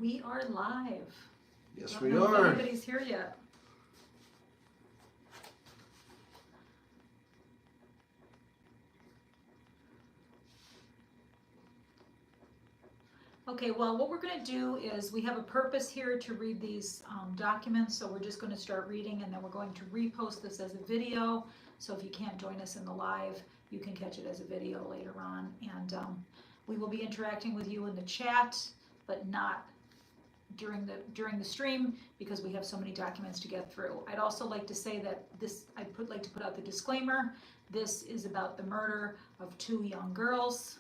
We are live. Yes, Don't we know if are. anybody's here yet. Okay, well, what we're going to do is we have a purpose here to read these documents, so we're just going to start reading, and then we're going to repost this as a video. So if you can't join us in the live, you can catch it as a video later on. And we will be interacting with you in the chat, but not during the stream, because we have so many documents to get through. I'd also like to say that like to put out the disclaimer. This is about the murder of 2 young girls,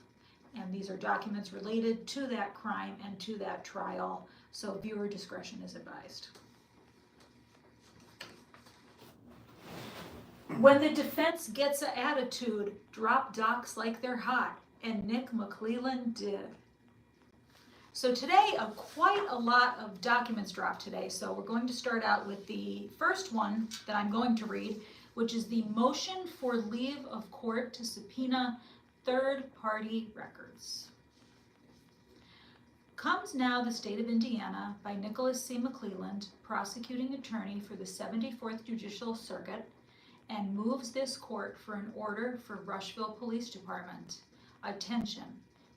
and these are documents related to that crime and to that trial, so viewer discretion is advised. When the defense gets an attitude, drop docs like they're hot, and Nick McClelland did. So today, quite a lot of documents dropped today, so we're going to start out with the first one that I'm going to read, which is the motion for leave of court to subpoena third-party records. Comes now the state of Indiana by Nicholas C. McClelland, prosecuting attorney for the 74th Judicial Circuit, and moves this court for an order for Rushville Police Department. Attention,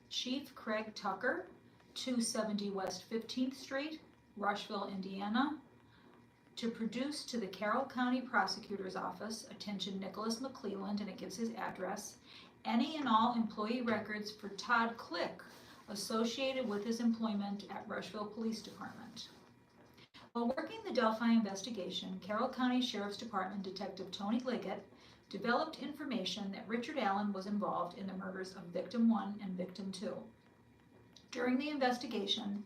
Chief Craig Tucker, 270 West 15th Street, Rushville, Indiana, to produce to the Carroll County Prosecutor's Office, attention Nicholas McClelland, and it gives his address, any and all employee records for Todd Click associated with his employment at Rushville Police Department. While working the Delphi investigation, Carroll County Sheriff's Department Detective Tony Liggett developed information that Richard Allen was involved in the murders of Victim 1 and Victim 2. During the investigation,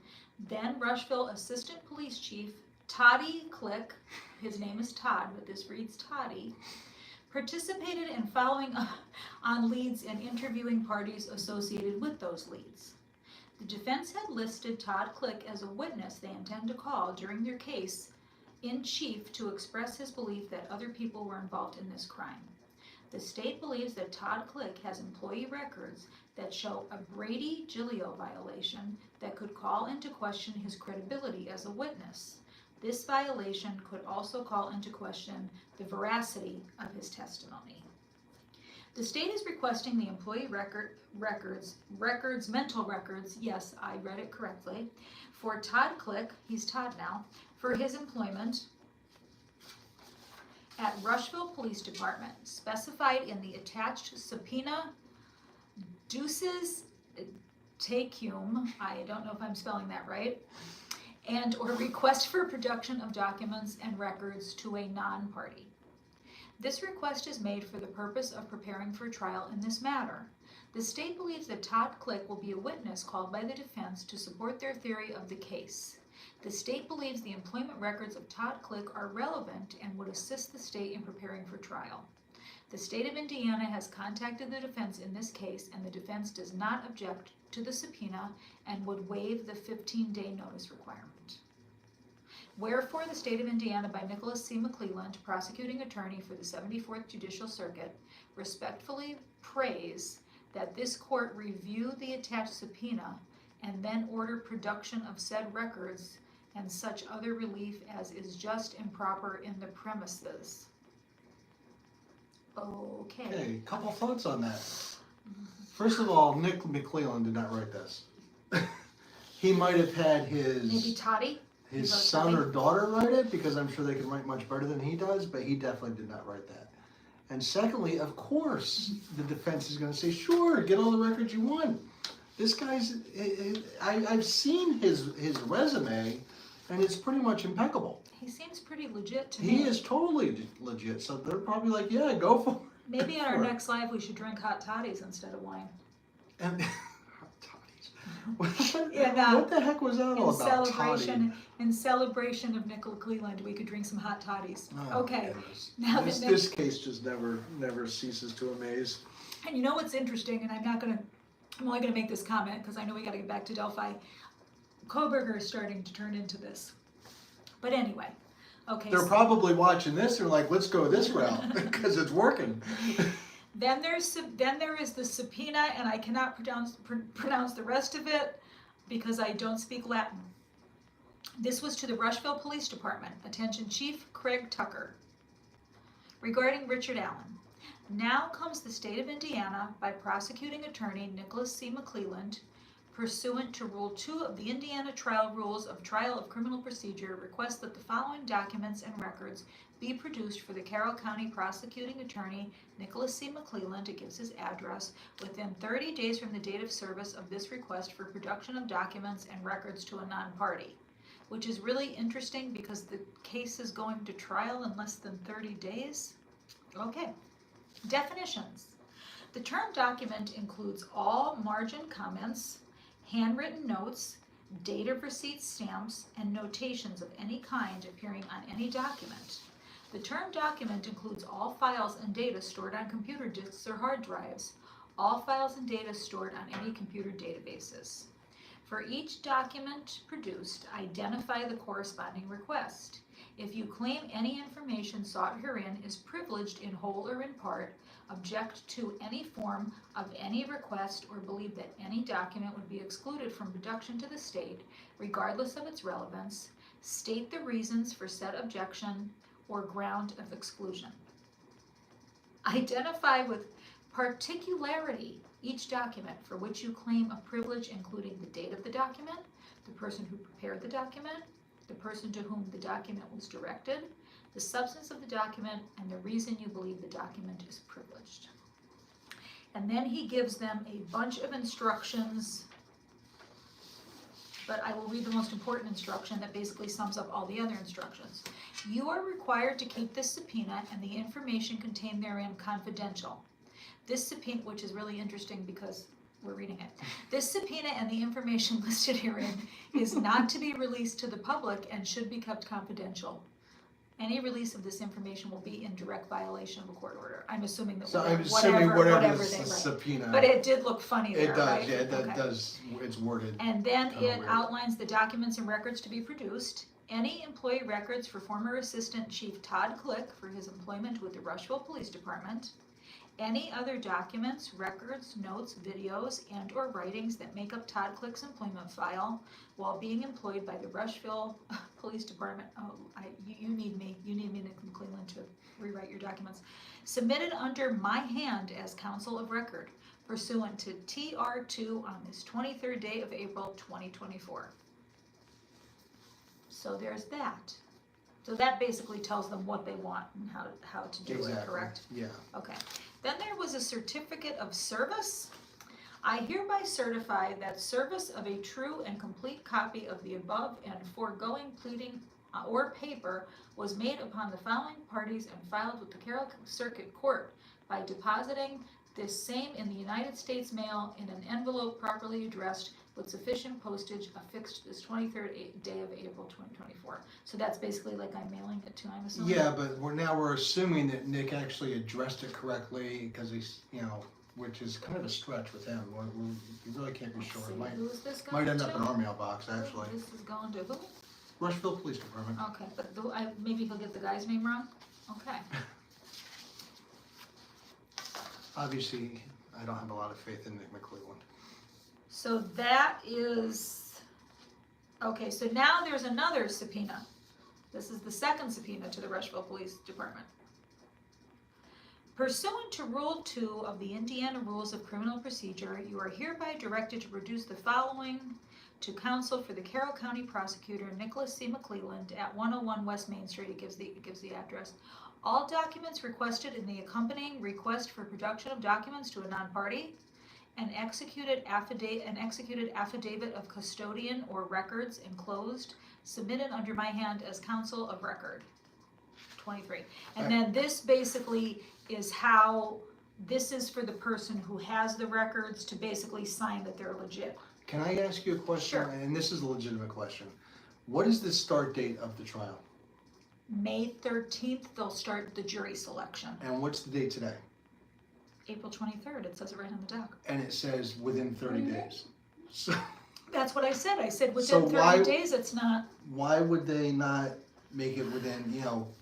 then Rushville Assistant Police Chief Toddy Click, his name is Todd, but this reads Toddy, participated in following on leads and interviewing parties associated with those leads. The defense had listed Todd Click as a witness they intend to call during their case in chief to express his belief that other people were involved in this crime. The state believes that Todd Click has employee records that show a Brady-Gilio violation that could call into question his credibility as a witness. This violation could also call into question the veracity of his testimony. The state is requesting the employee mental records, yes, I read it correctly, for Todd Click, he's Todd now, for his employment at Rushville Police Department, specified in the attached subpoena duces tecum, I don't know if I'm spelling that right, and or request for production of documents and records to a non-party. This request is made for the purpose of preparing for trial in this matter. The state believes that Todd Click will be a witness called by the defense to support their theory of the case. The state believes the employment records of Todd Click are relevant and would assist the state in preparing for trial. The state of Indiana has contacted the defense in this case, and the defense does not object to the subpoena and would waive the 15-day notice requirement. Wherefore, the state of Indiana by Nicholas C. McClelland, prosecuting attorney for the 74th Judicial Circuit, respectfully prays that this court review the attached subpoena and then order production of said records and such other relief as is just and proper in the premises. Okay. Okay, couple thoughts on that. First of all, Nick McClelland did not write this. He might have had Maybe Toddy? his son or daughter write it, because I'm sure they can write much better than he does, but he definitely did not write that. And secondly, of course, the defense is going to say, sure, get all the records you want. This guy's, I've seen his resume, and it's pretty much impeccable. He seems pretty legit to me. He is totally legit, so they're probably like, yeah, go for it. Maybe in our next live we should drink hot toddies instead of wine. And what the heck was that all about? In celebration of Nick McClelland, we could drink some hot toddies. Oh, okay. Goodness. Now this case just never ceases to amaze. And you know what's interesting, and I'm only gonna make this comment because I know we gotta get back to Delphi. Koberger is starting to turn into this. But anyway, okay. They're probably watching this and like, let's go this route because it's working. Then there is the subpoena, and I cannot pronounce the rest of it because I don't speak Latin. This was to the Rushville Police Department. Attention Chief Craig Tucker. Regarding Richard Allen. Now comes the state of Indiana by prosecuting attorney Nicholas C. McClelland, pursuant to Rule 2 of the Indiana Trial Rules of Trial of Criminal Procedure, requests that the following documents and records be produced for the Carroll County prosecuting attorney Nicholas C. McClelland, it gives his address, within 30 days from the date of service of this request for production of documents and records to a non-party. Which is really interesting because the case is going to trial in less than 30 days. Okay. Definitions. The term document includes all margin comments, handwritten notes, date of receipt stamps, and notations of any kind appearing on any document. The term document includes all files and data stored on computer disks or hard drives, all files and data stored on any computer databases. For each document produced, identify the corresponding request. If you claim any information sought herein is privileged in whole or in part, object to any form of any request, or believe that any document would be excluded from production to the state, regardless of its relevance, state the reasons for said objection or ground of exclusion. Identify with particularity each document for which you claim a privilege, including the date of the document, the person who prepared the document, the person to whom the document was directed, the substance of the document, and the reason you believe the document is privileged. And then he gives them a bunch of instructions, but I will read the most important instruction that basically sums up all the other instructions. You are required to keep this subpoena and the information contained therein confidential. This subpoena, which is really interesting because we're reading it. This subpoena and the information listed herein is not to be released to the public and should be kept confidential. Any release of this information will be in direct violation of a court order. I'm assuming that So I'm assuming whatever they the write. subpoena. But it did look funny there, It does, right? yeah, that Okay. does, it's worded. And then Kinda it weird. outlines the documents and records to be produced. Any employee records for former Assistant Chief Todd Click for his employment with the Rushville Police Department. Any other documents, records, notes, videos, and or writings that make up Todd Click's employment file while being employed by the Rushville Police Department. Oh, you need me, Nick McClelland, to rewrite your documents. Submitted under my hand as counsel of record pursuant to TR2 on this 23rd day of April 2024. So there's that. So that basically tells them what they want and how to do it, correct? Yeah. Okay. Then there was a certificate of service. I hereby certify that service of a true and complete copy of the above and foregoing pleading or paper was made upon the following parties and filed with the Carroll Circuit Court by depositing this same in the United States mail in an envelope properly addressed with sufficient postage affixed this 23rd day of April 2024. So that's basically like I'm mailing it to, I'm assuming? Yeah, but we're assuming that Nick actually addressed it correctly, because he's, which is kind of a stretch with him. We really can't be sure. It might Who is this going end to? up in our mailbox, actually. This is going to who? Rushville Police Department. Okay, but maybe he'll get the guy's name wrong? Okay. Obviously, I don't have a lot of faith in Nick McClelland. So that is, okay, so now there's another subpoena. This is the second subpoena to the Rushville Police Department. Pursuant to Rule 2 of the Indiana Rules of Criminal Procedure, you are hereby directed to produce the following to counsel for the Carroll County Prosecutor Nicholas C. McClelland at 101 West Main Street. It gives the address. All documents requested in the accompanying request for production of documents to a non-party, an executed affidavit of custodian or records enclosed, submitted under my hand as counsel of record. 23. And then this basically is how, this is for the person who has the records to basically sign that they're legit. Can I ask you a question? Sure. And this is a legitimate question. What is the start date of the trial? May 13th, they'll start the jury selection. And what's the date today? April 23rd, it says it right on the dock. And it says within 30 days. So That's what I said. I said within So 30 why- days, it's not. why would they not make it within,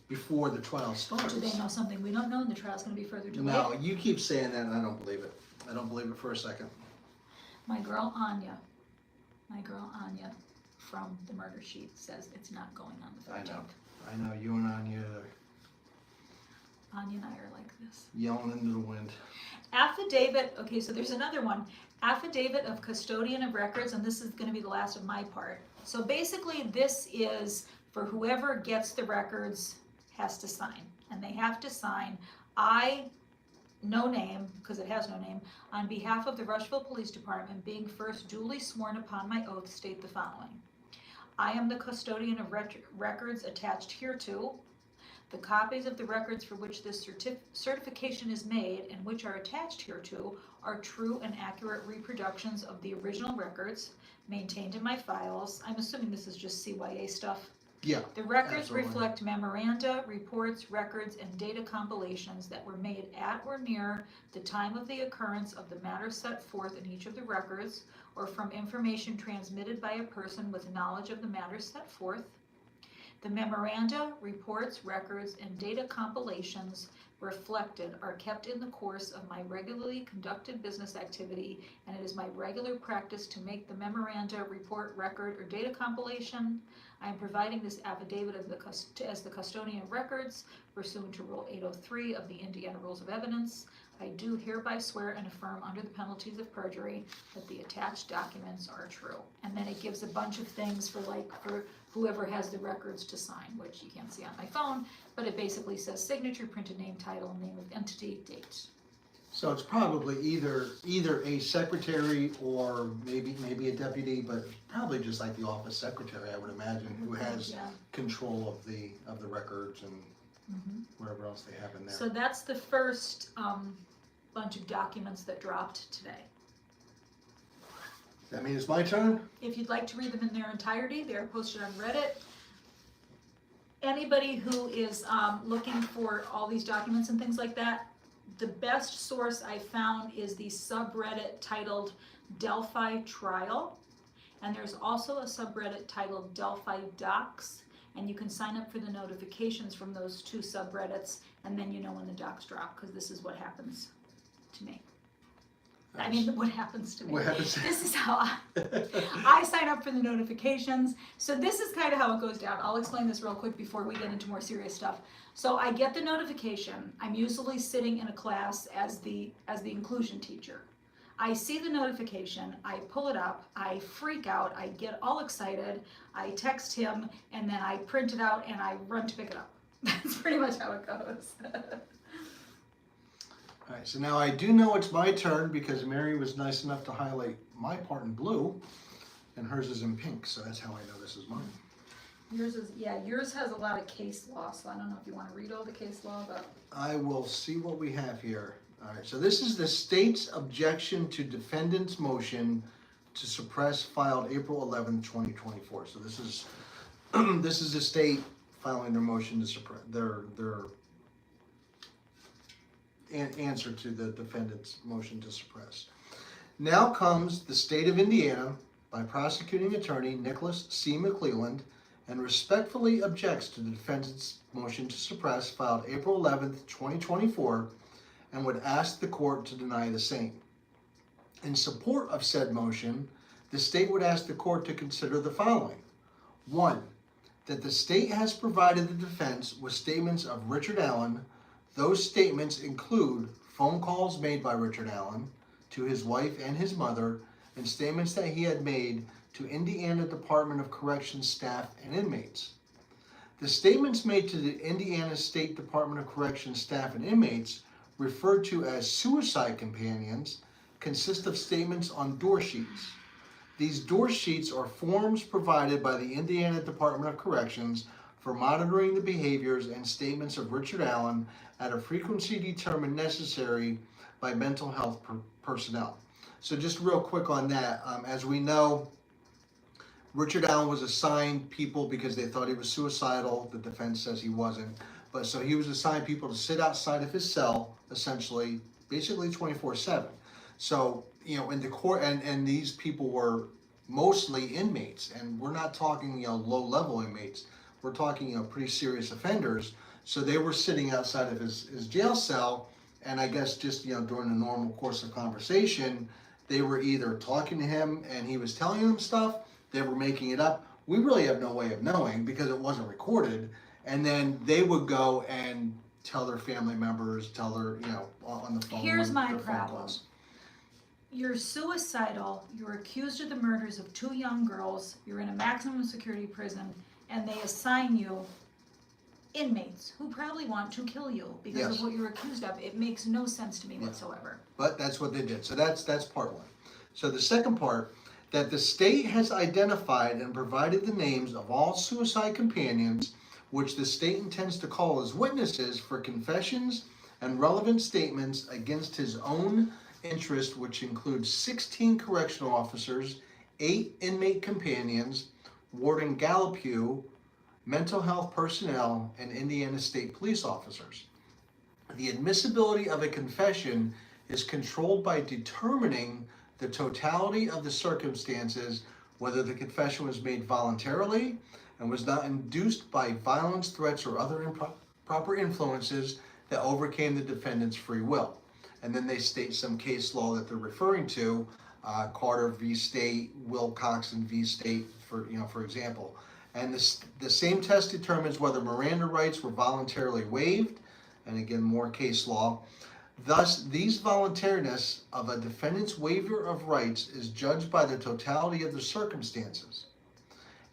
before the trial starts? Do they know something we don't know and the trial's going to be further delayed? No, you keep saying that and I don't believe it. I don't believe it for a second. My girl Anya. from the murder sheet says it's not going on the 13th. I know, you and Anya are Anya and I are like this. yelling into the wind. Affidavit, okay, so there's another one. Affidavit of custodian of records, and this is gonna be the last of my part. So basically, this is for whoever gets the records has to sign. And they have to sign, I, no name, because it has no name, on behalf of the Rushville Police Department, being first duly sworn upon my oath, state the following. I am the custodian of records attached hereto. The copies of the records for which this certification is made and which are attached hereto are true and accurate reproductions of the original records maintained in my files. I'm assuming this is just CYA stuff. Yeah. The records absolutely. reflect memoranda, reports, records, and data compilations that were made at or near the time of the occurrence of the matter set forth in each of the records, or from information transmitted by a person with knowledge of the matter set forth. The memoranda, reports, records, and data compilations reflected are kept in the course of my regularly conducted business activity, and it is my regular practice to make the memoranda, report, record, or data compilation. I am providing this affidavit as the custodian of records pursuant to Rule 803 of the Indiana Rules of Evidence. I do hereby swear and affirm under the penalties of perjury that the attached documents are true. And then it gives a bunch of things for whoever has the records to sign, which you can't see on my phone, but it basically says signature, printed name, title, name of entity, date. So it's probably either a secretary or maybe a deputy, but probably just like the office secretary, I would imagine, who has control of the records and wherever else they have in there. So that's the first bunch of documents that dropped today. That means it's my turn? If you'd like to read them in their entirety, they are posted on Reddit. Anybody who is looking for all these documents and things like that, the best source I found is the subreddit titled Delphi Trial. And there's also a subreddit titled Delphi Docs. And you can sign up for the notifications from those two subreddits, and then you know when the docs drop, because this is what happens to me. I mean, what happens to me. What happens to This is how I sign up for the notifications. So this is kind of how it goes down. I'll explain this real quick before we get into more serious stuff. So I get the notification. I'm usually sitting in a class as the inclusion teacher. I see the notification, I pull it up, I freak out, I get all excited, I text him, and then I print it out and I run to pick it up. That's pretty much how it goes. All right, so now I do know it's my turn because Mary was nice enough to highlight my part in blue, and hers is in pink, so that's how I know this is mine. Yours has a lot of case law, so I don't know if you want to read all the case law, but. I will see what we have here. All right, so this is the state's objection to defendant's motion to suppress filed April 11, 2024. So this is this is the state filing their motion to suppress their answer to the defendant's motion to suppress. Now comes the state of Indiana by prosecuting attorney Nicholas C. McClelland and respectfully objects to the defendant's motion to suppress filed April 11, 2024, and would ask the court to deny the same. In support of said motion, the state would ask the court to consider the following. 1, that the state has provided the defense with statements of Richard Allen. Those statements include phone calls made by Richard Allen to his wife and his mother, and statements that he had made to Indiana Department of Corrections staff and inmates. The statements made to the Indiana State Department of Corrections staff and inmates, referred to as suicide companions, consist of statements on door sheets. These door sheets are forms provided by the Indiana Department of Corrections for monitoring the behaviors and statements of Richard Allen at a frequency determined necessary by mental health personnel. So just real quick on that, as we know, Richard Allen was assigned people because they thought he was suicidal. The defense says he wasn't. But so he was assigned people to sit outside of his cell, essentially, basically 24/7. So, in the court, and these people were mostly inmates, and we're not talking, low-level inmates. We're talking, pretty serious offenders. So they were sitting outside of his jail cell, and I guess just, during the normal course of conversation, they were either talking to him and he was telling them stuff, they were making it up, we really have no way of knowing because it wasn't recorded. And then they would go and tell their family members, tell their, on the phone. Here's my their phone problem. calls. You're suicidal, you're accused of the murders of 2 young girls, you're in a maximum security prison, and they assign you inmates who probably want to kill you because Yes. of what you're accused of. It makes no sense to me whatsoever. But that's what they did. So that's part one. So the second part, that the state has identified and provided the names of all suicide companions, which the state intends to call as witnesses for confessions and relevant statements against his own interest, which includes 16 correctional officers, 8 inmate companions, Warden Gallupew, mental health personnel, and Indiana State Police officers. The admissibility of a confession is controlled by determining the totality of the circumstances, whether the confession was made voluntarily and was not induced by violence, threats, or other improper influences that overcame the defendant's free will. And then they state some case law that they're referring to, Carter v. State, Wilcoxon v. State, for example. And the same test determines whether Miranda rights were voluntarily waived, and again, more case law. Thus, these voluntariness of a defendant's waiver of rights is judged by the totality of the circumstances.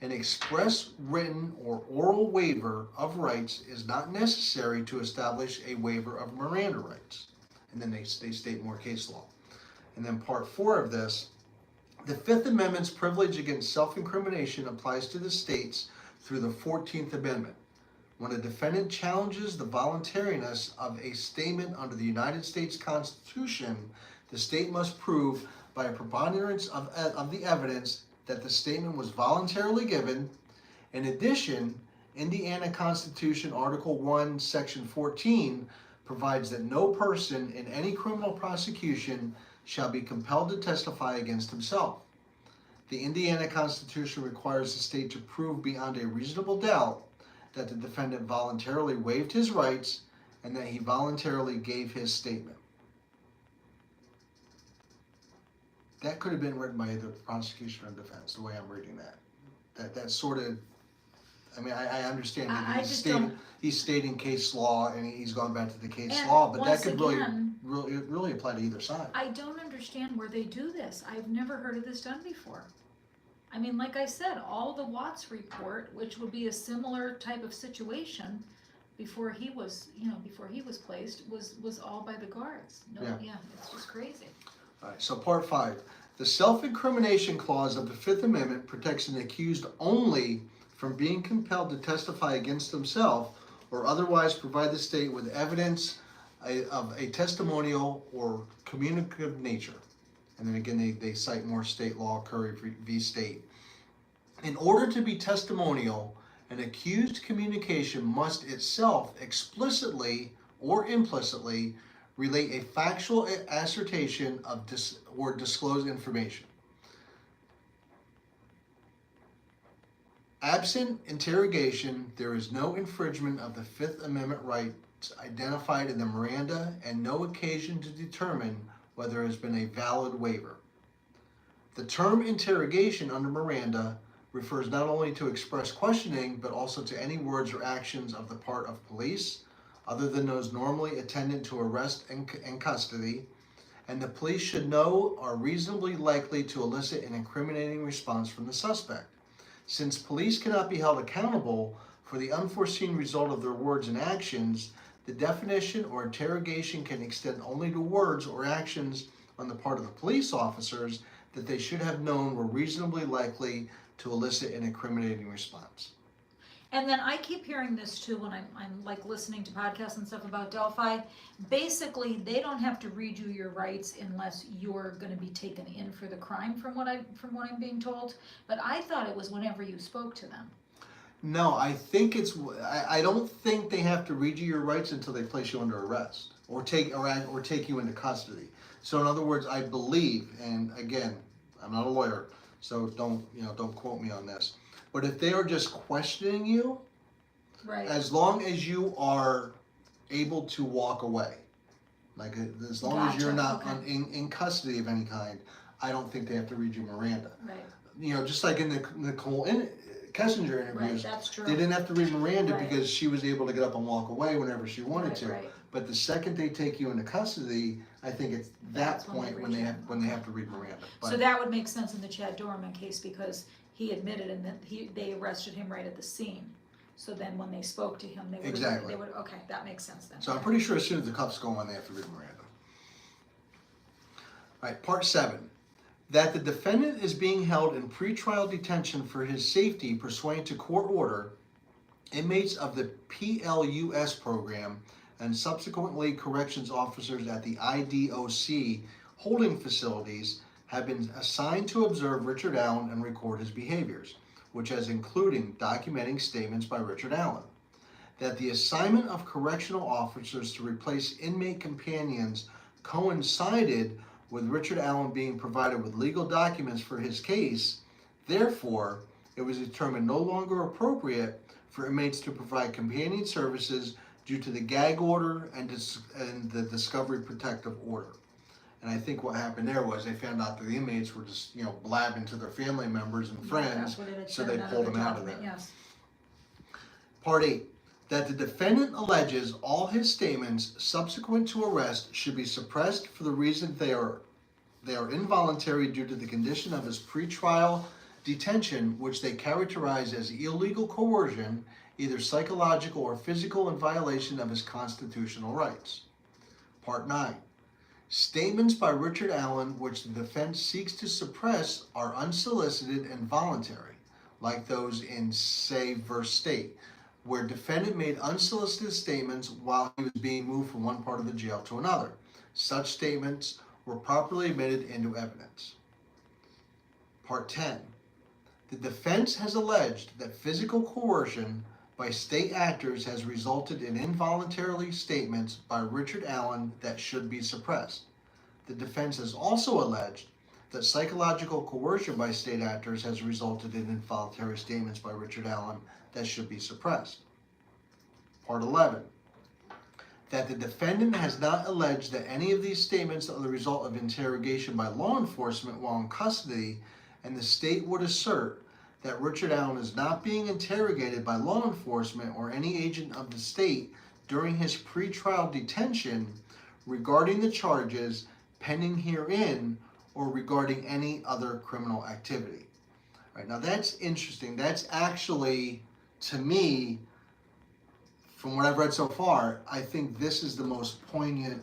An express written or oral waiver of rights is not necessary to establish a waiver of Miranda rights. And then they state more case law. And then part 4 of this, the Fifth Amendment's privilege against self-incrimination applies to the states through the 14th Amendment. When a defendant challenges the voluntariness of a statement under the United States Constitution, the state must prove by a preponderance of the evidence that the statement was voluntarily given. In addition, Indiana Constitution Article 1, Section 14 provides that no person in any criminal prosecution shall be compelled to testify against himself. The Indiana Constitution requires the state to prove beyond a reasonable doubt that the defendant voluntarily waived his rights and that he voluntarily gave his statement. That could have been written by either prosecution or defense, the way I'm reading that. That's sort of, I understand that he's stating case law and he's gone back to the case law, but that could really apply to either side. I don't understand where they do this. I've never heard of this done before. Like I said, all the Watts report, which would be a similar type of situation before he was placed, was all by the guards. It's just crazy. All right, so part 5. The self-incrimination clause of the Fifth Amendment protects an accused only from being compelled to testify against himself or otherwise provide the state with evidence of a testimonial or communicative nature. And then again, they cite more state law, Curry v. State. In order to be testimonial, an accused communication must itself explicitly or implicitly relate a factual assertion of or disclose information. Absent interrogation, there is no infringement of the Fifth Amendment rights identified in the Miranda and no occasion to determine whether there has been a valid waiver. The term interrogation under Miranda refers not only to express questioning, but also to any words or actions of the part of police, other than those normally attendant to arrest and custody, and the police should know are reasonably likely to elicit an incriminating response from the suspect. Since police cannot be held accountable for the unforeseen result of their words and actions, the definition or interrogation can extend only to words or actions on the part of the police officers that they should have known were reasonably likely to elicit an incriminating response. And then I keep hearing this too when I'm like listening to podcasts and stuff about Delphi. Basically, they don't have to read you your rights unless you're going to be taken in for the crime, from what I'm being told. But I thought it was whenever you spoke to them. No, I think I don't think they have to read you your rights until they place you under arrest or take you into custody. So in other words, I believe, and again, I'm not a lawyer, so don't quote me on this. But if they are just questioning you, right, as long as you are able to walk away, like as long as you're not in custody of any kind, I don't think they have to read you Miranda. Right. Just like in the Nicole Kessinger Right, interviews, that's true. they didn't have to read Miranda Right. because she was able to get up and walk away whenever she wanted Right, to. right. But the second they take you into custody, I think it's that That's when they point when they reach have, in. when they have to read Miranda. So But that would make sense in the Chad Dorman case because he admitted and that they arrested him right at the scene. So then when they spoke to him, they would, Exactly. okay, that makes sense then. So I'm pretty sure as soon as the cuffs go on, they have to read Miranda. All right, part 7. That the defendant is being held in pretrial detention for his safety pursuant to court order, inmates of the PLUS program and subsequently corrections officers at the IDOC holding facilities have been assigned to observe Richard Allen and record his behaviors, which has including documenting statements by Richard Allen. That the assignment of correctional officers to replace inmate companions coincided with Richard Allen being provided with legal documents for his case. Therefore, it was determined no longer appropriate for inmates to provide companion services due to the gag order and the discovery protective order. And I think what happened there was they found out that the inmates were just, blabbing to their family members and friends, That's what it had so said they in pulled another them out of document, there. Yes. Part 8. That the defendant alleges all his statements subsequent to arrest should be suppressed for the reason they are involuntary due to the condition of his pretrial detention, which they characterize as illegal coercion, either psychological or physical, in violation of his constitutional rights. Part 9. Statements by Richard Allen which the defense seeks to suppress are unsolicited and voluntary, like those in Say v. State, where defendant made unsolicited statements while he was being moved from one part of the jail to another. Such statements were properly admitted into evidence. Part 10. The defense has alleged that physical coercion by state actors has resulted in involuntary statements by Richard Allen that should be suppressed. The defense has also alleged that psychological coercion by state actors has resulted in involuntary statements by Richard Allen that should be suppressed. Part 11. That the defendant has not alleged that any of these statements are the result of interrogation by law enforcement while in custody, and the state would assert that Richard Allen is not being interrogated by law enforcement or any agent of the state during his pretrial detention regarding the charges pending herein or regarding any other criminal activity. Right, now that's interesting. That's actually, to me, from what I've read so far, I think this is the most poignant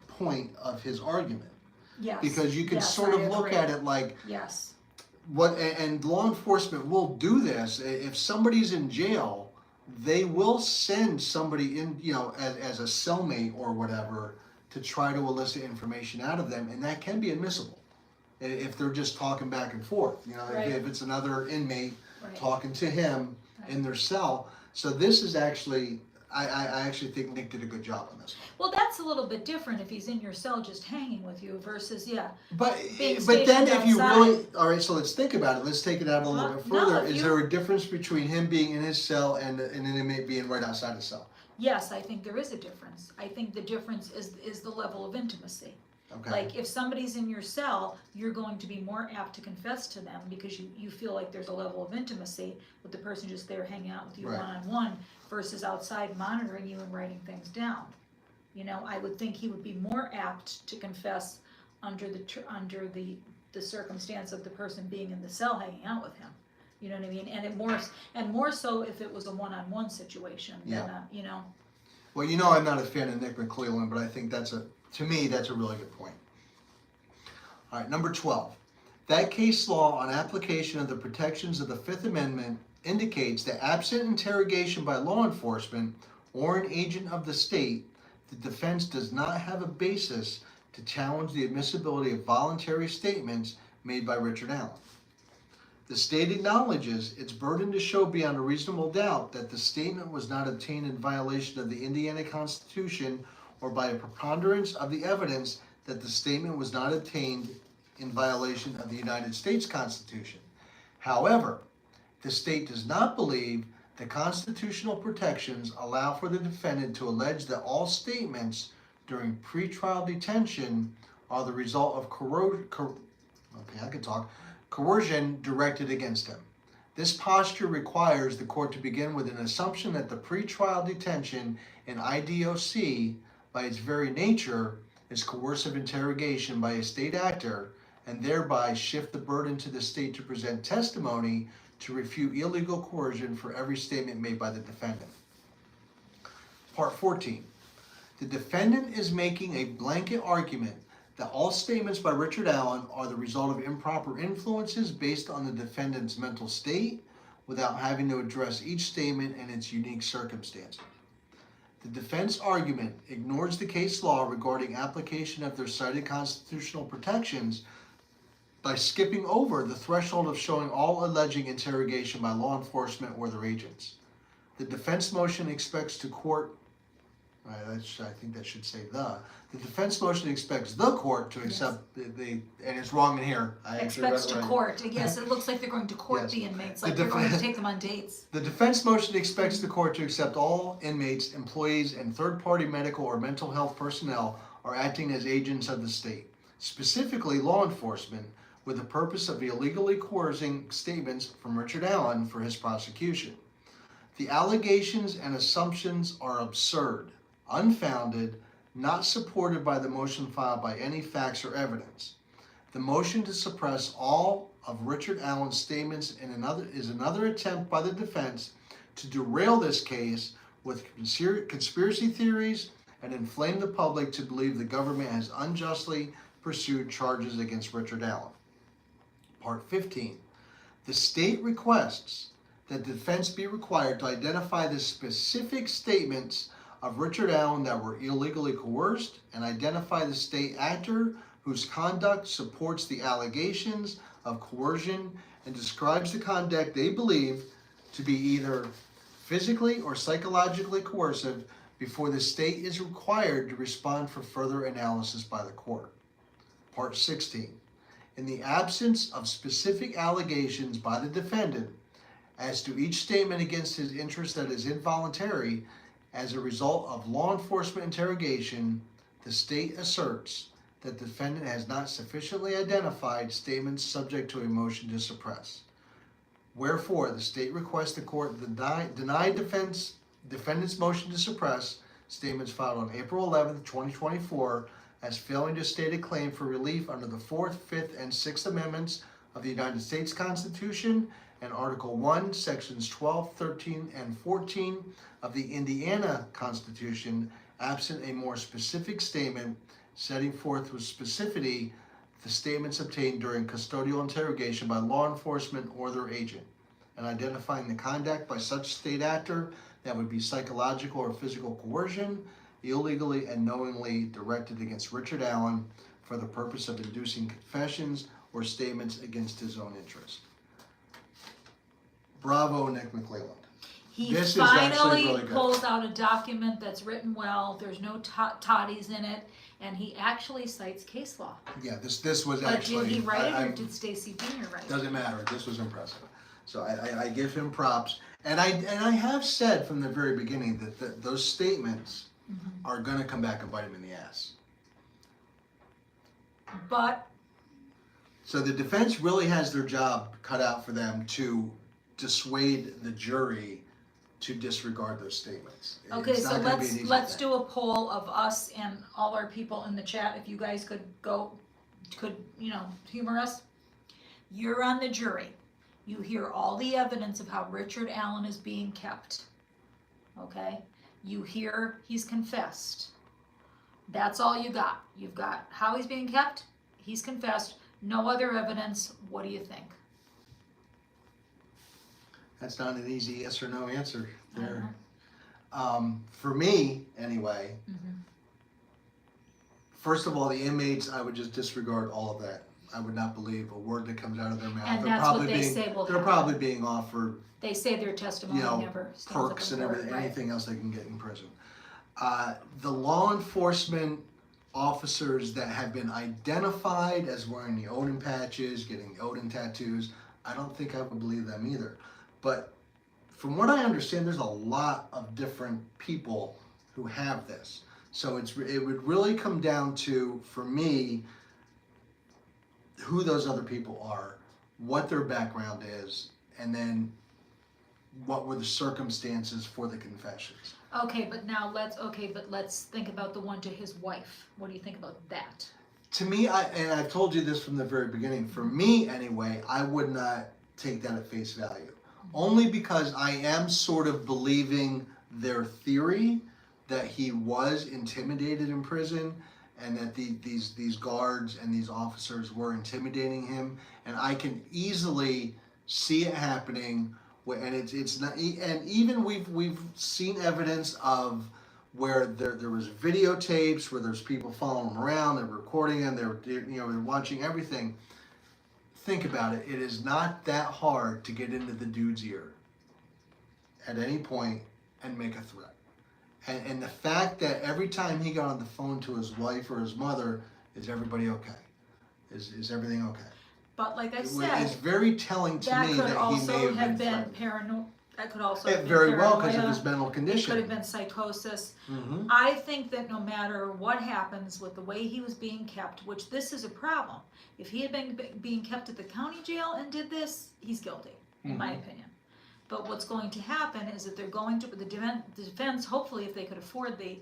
point of his argument. Yes. Because you can Yes, sort of I look agree. at it like, Yes. and law enforcement will do this. If somebody's in jail, they will send somebody in, as a cellmate or whatever to try to elicit information out of them, and that can be admissible if they're just talking back and forth. Right. If it's another inmate Right. talking to him in their cell. So this is actually, I actually think Nick did a good job on this. Well, that's a little bit different if he's in your cell just hanging with you versus, But being then stationed if you outside. really, all right, so let's think about it. Let's take it out a little bit No, further. if Is you- there a difference between him being in his cell and an inmate being right outside the cell? Yes, I think there is a difference. I think the difference is the level of intimacy. Okay. Like, if somebody's in your cell, you're going to be more apt to confess to them because you feel like there's a level of intimacy with the person just there hanging out with you Right. one-on-one versus outside monitoring you and writing things down. I would think he would be more apt to confess under the circumstance of the person being in the cell hanging out with him. You know what I mean? And more so if it was a one-on-one situation than Well, I'm not a fan of Nick McClelland, but I think to me, that's a really good point. All right, number 12. That case law on application of the protections of the Fifth Amendment indicates that absent interrogation by law enforcement or an agent of the state, the defense does not have a basis to challenge the admissibility of voluntary statements made by Richard Allen. The state acknowledges its burden to show beyond a reasonable doubt that the statement was not obtained in violation of the Indiana Constitution or by a preponderance of the evidence that the statement was not obtained in violation of the United States Constitution. However, the state does not believe the constitutional protections allow for the defendant to allege that all statements during pretrial detention are the result of coercion directed against him. This posture requires the court to begin with an assumption that the pretrial detention in IDOC, by its very nature, is coercive interrogation by a state actor, and thereby shift the burden to the state to present testimony to refute illegal coercion for every statement made by the defendant. Part 14. The defendant is making a blanket argument that all statements by Richard Allen are the result of improper influences based on the defendant's mental state, without having to address each statement and its unique circumstances. The defense argument ignores the case law regarding application of their cited constitutional protections by skipping over the threshold of showing all alleging interrogation by law enforcement or their agents. The defense motion expects the court, I think that should say the defense motion expects the court to accept and it's wrong in here. I Expects to court. Yes, it looks like they're going to court Yes. the inmates, like they're going to take them on dates. The defense motion expects the court to accept all inmates, employees, and third-party medical or mental health personnel are acting as agents of the state, specifically law enforcement, with the purpose of illegally coercing statements from Richard Allen for his prosecution. The allegations and assumptions are absurd, unfounded, not supported by the motion filed by any facts or evidence. The motion to suppress all of Richard Allen's statements is another attempt by the defense to derail this case with conspiracy theories and inflame the public to believe the government has unjustly pursued charges against Richard Allen. Part 15. The state requests that the defense be required to identify the specific statements of Richard Allen that were illegally coerced and identify the state actor whose conduct supports the allegations of coercion and describes the conduct they believe to be either physically or psychologically coercive before the state is required to respond for further analysis by the court. Part 16. In the absence of specific allegations by the defendant as to each statement against his interest that is involuntary as a result of law enforcement interrogation, the state asserts that the defendant has not sufficiently identified statements subject to a motion to suppress. Wherefore, the state requests the court deny defendant's motion to suppress statements filed on April 11th, 2024, as failing to state a claim for relief under the 4th, 5th, and 6th Amendments of the United States Constitution and Article 1, Sections 12, 13, and 14 of the Indiana Constitution, absent a more specific statement setting forth with specificity the statements obtained during custodial interrogation by law enforcement or their agent, and identifying the conduct by such state actor that would be psychological or physical coercion, illegally and knowingly directed against Richard Allen for the purpose of inducing confessions or statements against his own interest. Bravo, Nick McClelland. He This is actually finally really good. pulls out a document that's written well, there's no toddies in it, and he actually cites case law. Yeah, this was But actually. did he write it, or did Stacy Beaner write it? Doesn't matter. This was impressive. So I give him props, and I have said from the very beginning that those statements are going to come back and bite him in the ass. But So the defense really has their job cut out for them to dissuade the jury to disregard those statements. okay, It's so not gonna be an easy let's thing. do a poll of us and all our people in the chat. If you guys could humor us. You're on the jury. You hear all the evidence of how Richard Allen is being kept. Okay? You hear he's confessed. That's all you got. You've got how he's being kept, he's confessed, no other evidence. What do you think? That's not an easy yes or no answer there. For me, anyway, first of all, the inmates, I would just disregard all of that. I would not believe a word that comes out of their mouth. And They're that's probably what they being, say will they're happen. probably being offered, They say their testimony you know, never stands up perks in and court, everything, right? anything else they can get in prison. The law enforcement officers that have been identified as wearing the Odin patches, getting Odin tattoos, I don't think I would believe them either. But from what I understand, there's a lot of different people who have this. So it would really come down to, for me, who those other people are, what their background is, and then what were the circumstances for the confessions. Okay, but let's think about the one to his wife. What do you think about that? To me, and I've told you this from the very beginning, for me anyway, I would not take that at face value. Only because I am sort of believing their theory that he was intimidated in prison and that these guards and these officers were intimidating him, and I can easily see it happening. And it's not, and even we've seen evidence of where there was videotapes where there's people following him around, they're recording him, they're watching everything. Think about it. It is not that hard to get into the dude's ear at any point and make a threat. And the fact that every time he got on the phone to his wife or his mother, is everybody okay? Is everything okay? But like I said, it's very telling to me that he may have been paranoid. That could also have been very well paranoia. because of his mental It condition. could have been psychosis. Mm-hmm. I think that no matter what happens with the way he was being kept, which this is a problem, if he had been being kept at the county jail and did this, he's guilty, in my opinion. But what's going to happen is that they're going to, the defense, hopefully if they could afford the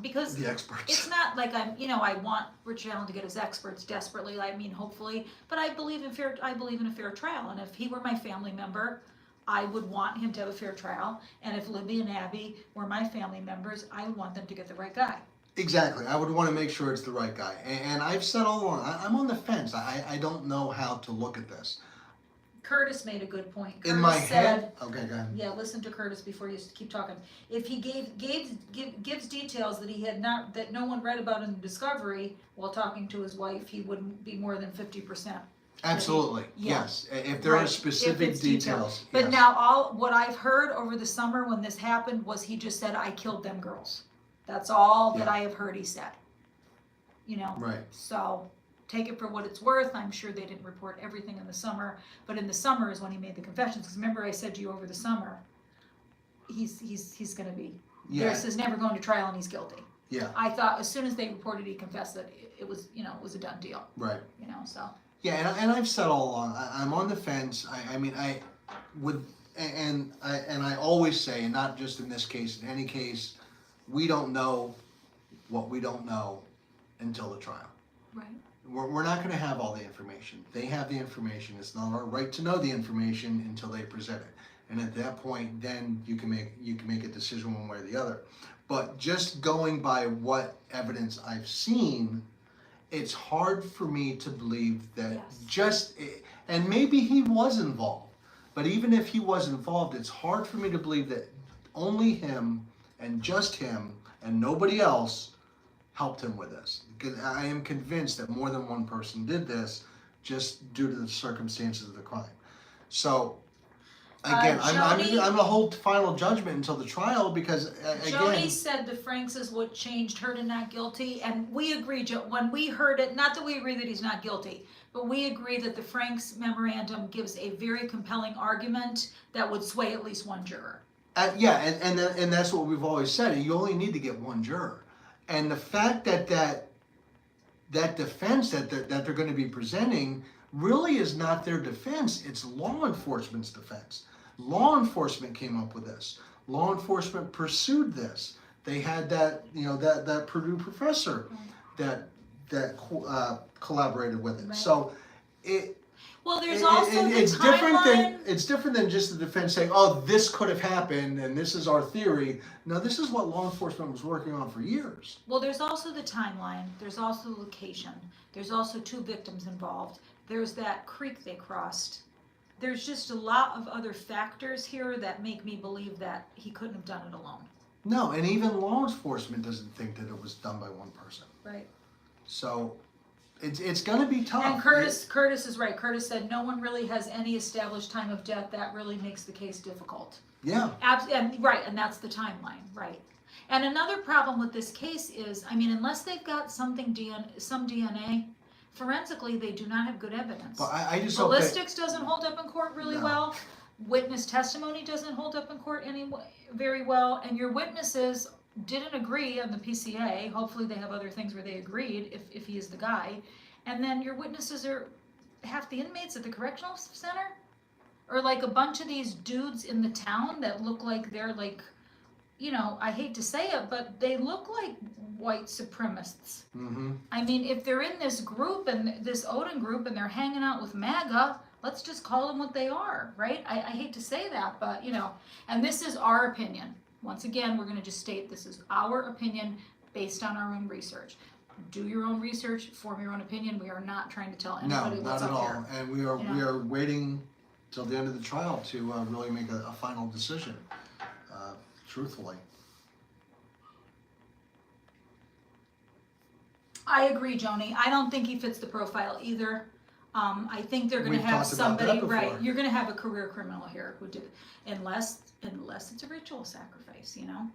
because The experts. it's not like I want Rich Allen to get his experts desperately, I mean hopefully, but I believe in a fair trial, and if he were my family member, I would want him to have a fair trial, and if Libby and Abby were my family members, I would want them to get the right guy. Exactly. I would want to make sure it's the right guy. And I've said all along, I'm on the fence. I don't know how to look at this. Curtis made a good point. In my Curtis head? Okay, go ahead. Yeah, listen to Curtis before you keep talking. If he gives details that he had not, that no one read about in the discovery while talking to his wife, he wouldn't be more than 50%. Absolutely. Yeah. Yes. If there are Right, specific if it's detailed. details. But yes. now what I've heard over the summer when this happened was he just said, I killed them girls. That's all that Yeah. I have heard he said. Right. So take it for what it's worth. I'm sure they didn't report everything in the summer, but in the summer is when he made the confessions. Because remember I said to you over the summer, he's going to be, Yeah. this is never going to trial and he's guilty. Yeah. I thought as soon as they reported he confessed that it was, it was a done deal. Right. So. Yeah, and I've said all along, I'm on the fence. I always say, and not just in this case, in any case, we don't know what we don't know until the trial. Right. We're not going to have all the information. They have the information. It's not our right to know the information until they present it. And at that point, then you can make a decision one way or the other. But just going by what evidence I've seen, it's hard for me to believe that and maybe he was involved, but even if he was involved, it's hard for me to believe that only him and just him and nobody else helped him with this. Because I am convinced that more than one person did this just due to the circumstances of the crime. So again, I'm going to hold final judgment until the trial because Joni said the Franks is what changed her to not guilty, and we agree, when we heard it, not that we agree that he's not guilty, but we agree that the Franks memorandum gives a very compelling argument that would sway at least one juror. And that's what we've always said. You only need to get one juror. And the fact that defense that they're going to be presenting really is not their defense. It's law enforcement's defense. Law enforcement came up with this. Law enforcement pursued this. They had that Purdue professor that collaborated with it. Right. So there's also the timeline. It's different than just the defense saying, "Oh, this could have happened, and this is our theory." No, this is what law enforcement was working on for years. Well, there's also the timeline. There's also the location. There's also 2 victims involved. There's that creek they crossed. There's just a lot of other factors here that make me believe that he couldn't have done it alone. No, and even law enforcement doesn't think that it was done by one person. Right. So it's going to be tough. And Curtis is right. Curtis said no one really has any established time of death. That really makes the case difficult. Yeah. And that's the timeline, right. And another problem with this case is, unless they've got some DNA, forensically they do not have good evidence. But I just Ballistics doesn't hold up in court really No. well. Witness testimony doesn't hold up in court very well, and your witnesses didn't agree on the PCA. Hopefully they have other things where they agreed if he is the guy. And then your witnesses are half the inmates at the correctional center. or like a bunch of these dudes in the town that look like they're like, you know, I hate to say it, but they look like white supremacists. Mm-hmm. I mean, if they're in this group and this Odin group and they're hanging out with MAGA, let's just call them what they are, right? I hate to say that, but you know, and this is our opinion. Once again, we're going to just state this is our opinion based on our own research. Do your own research, form your own opinion. We are not trying to tell anybody what's up here. No, not at all. And we are waiting till the end of the trial to really make a final decision. Truthfully. I agree, Joni. I don't think he fits the profile either. I think they're going to We've have talked about that somebody, before. right? You're going to have a career criminal here who did, unless it's a ritual sacrifice, you know.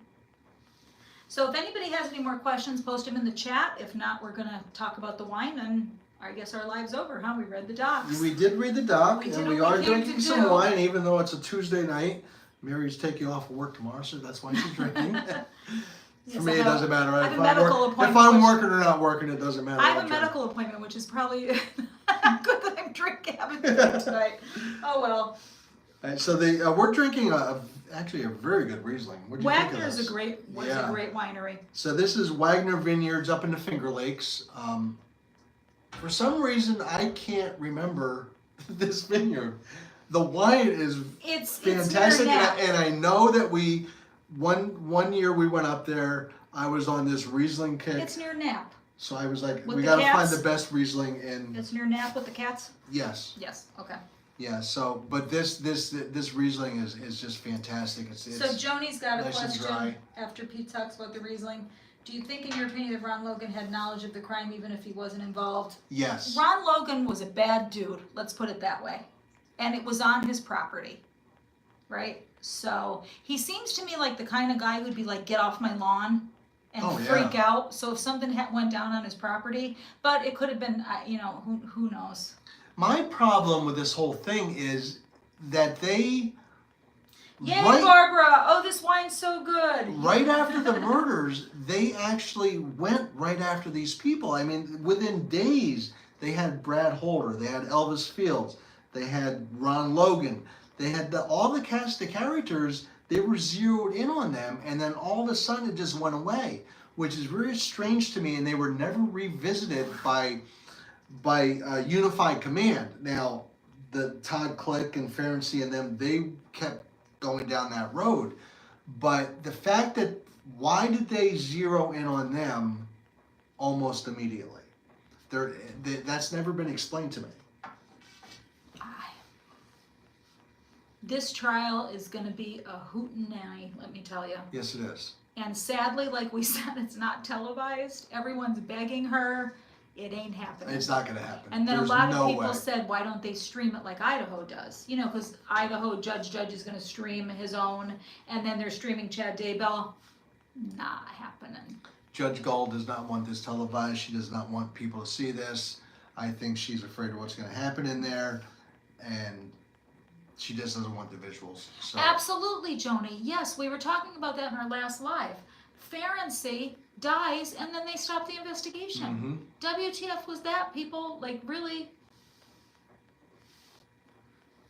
So if anybody has any more questions, post them in the chat. If not, we're going to talk about the wine, and I guess our live's over, huh? We read the docs. We did read the doc, We did and what we we are came drinking to some do. wine, even though it's a Tuesday night. Mary's taking off of work tomorrow, so that's why she's drinking. Yes, For me, I it have- doesn't matter. I have a If medical if appointment, I'm which- working or not working, it doesn't matter. I have I'll a drink. medical appointment, which is probably good that I'm drinking, having drink tonight. Oh well. And so we're drinking actually a very good Riesling. What'd you think of Wagner is this? a great winery. So this is Wagner Vineyards up in the Finger Lakes. For some reason, I can't remember this vineyard. The wine is It's fantastic, near Napa. and I know that one year we went up there. I was on this Riesling kick, It's near Nap. so I was like, With we the got to find cats? the best Riesling in. It's near Nap with the cats. Yes, Yes. Okay. yeah. So, but this Riesling is just fantastic. It's So Joni's got a nice and question dry. after Pete talks about the Riesling. Do you think, in your opinion, that Ron Logan had knowledge of the crime even if he wasn't involved? Yes. Ron Logan was a bad dude. Let's put it that way. And it was on his property, right? So he seems to me like the kind of guy who'd be like, get off my lawn and Oh, freak yeah. out. So if something went down on his property, but it could have been, you know, who knows? My problem with this whole thing is that they Yay, right, Barbara! Oh, this wine's so good. right after the murders, they actually went right after these people. I mean, within days, they had Brad Holder, they had Elvis Fields, they had Ron Logan, they had all the cast of characters. They were zeroed in on them, and then all of a sudden it just went away, which is very strange to me. And they were never revisited by Unified Command. Now, the Todd Click and Ferenczi and them, they kept going down that road. But the fact that, why did they zero in on them almost immediately? That's never been explained to me. This trial is going to be a hootenanny, let me tell you. Yes, it is. And sadly, like we said, it's not televised. Everyone's begging her. It ain't happening. It's not going to happen. And then There's a lot no of people way. said, why don't they stream it like Idaho does? You know, because Idaho Judge is going to stream his own, and then they're streaming Chad Daybell. Not happening. Judge Gull does not want this televised. She does not want people to see this. I think she's afraid of what's going to happen in there, and she just doesn't want the visuals. So. Absolutely, Joni. Yes, we were talking about that in our last live. Ferenczi dies, and then they stop the investigation. Mm-hmm. WTF was that, people? Like, really?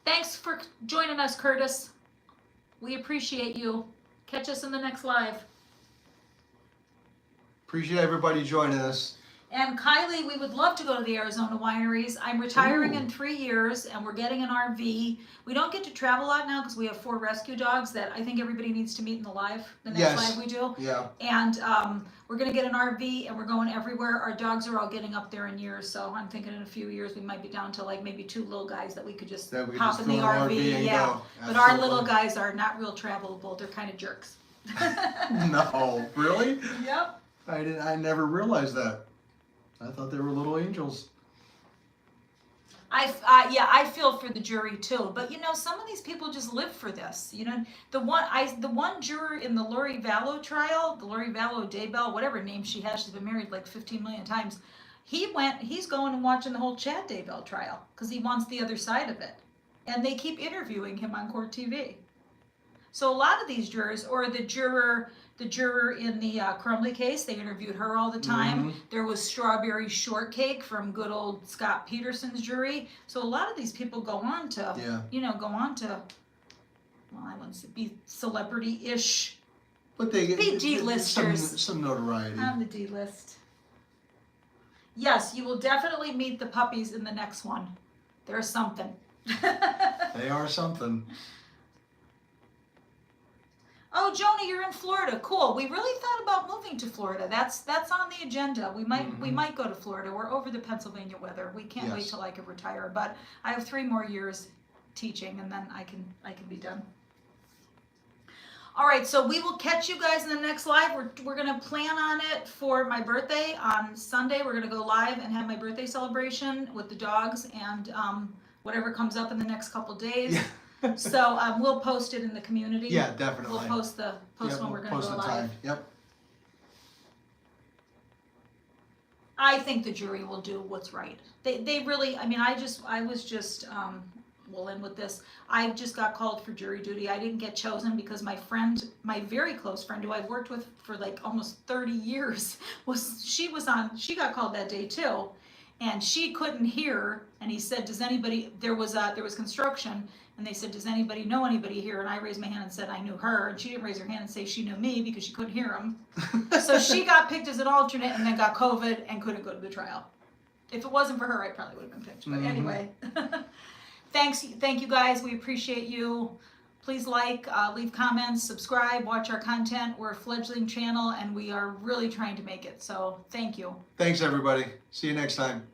Thanks for joining us, Curtis. We appreciate you. Catch us in the next live. Appreciate everybody joining us. And Kylie, we would love to go to the Arizona wineries. I'm retiring Ooh. in 3 years, and we're getting an RV. We don't get to travel a lot now because we have 4 rescue dogs that I think everybody needs to meet in the next Yes. live we do. Yeah. And we're going to get an RV, and we're going everywhere. Our dogs are all getting up there in years, so I'm thinking in a few years we might be down to like maybe 2 little guys that we could just That we could hop just in the throw in an RV. and Yeah, go. but our Absolutely. little guys are not real travelable. They're kind of jerks. No, really? Yep. I never realized that. I thought they were little angels. I feel for the jury too, but you know, some of these people just live for this. You know, the one juror in the Lori Vallow trial, the Lori Vallow Daybell, whatever name she has, she's been married like 15 million times. He's going and watching the whole Chad Daybell trial because he wants the other side of it, and they keep interviewing him on court TV. So a lot of these jurors, or the juror the juror in the Crumley case. They interviewed her all the time. There was Strawberry Shortcake from good old Scott Peterson's jury. So a lot of these people go on to, well, I wouldn't say be celebrity-ish. But they Be D-listers. some notoriety. On the D-list. Yes, you will definitely meet the puppies in the next one. They're something. They are something. Oh, Joni, you're in Florida. Cool. We really thought about moving to Florida. That's on the agenda. We might go to Florida. We're over the Pennsylvania weather. We can't wait till I can retire. But I have 3 more years teaching, and then I can be done. All right, so we will catch you guys in the next live. We're gonna plan on it for my birthday on Sunday. We're gonna go live and have my birthday celebration with the dogs and whatever comes up in the next couple days. Yeah. So we'll post it in the community. Yeah, definitely. We'll post when we're going to go live. Time. Yep. I think the jury will do what's right. They really. I mean, I was just we'll end with this. I just got called for jury duty. I didn't get chosen because my friend, my very close friend, who I've worked with for like almost 30 years, she got called that day too, and she couldn't hear. And he said, "Does anybody?" There was construction. And they said, "Does anybody know anybody here?" And I raised my hand and said I knew her. And she didn't raise her hand and say she knew me because she couldn't hear him. So she got picked as an alternate and then got COVID and couldn't go to the trial. If it wasn't for her, I probably would have been picked. But anyway, thank you guys. We appreciate you. Please leave comments, subscribe, watch our content. We're a fledgling channel and we are really trying to make it. So thank you. Thanks, everybody. See you next time.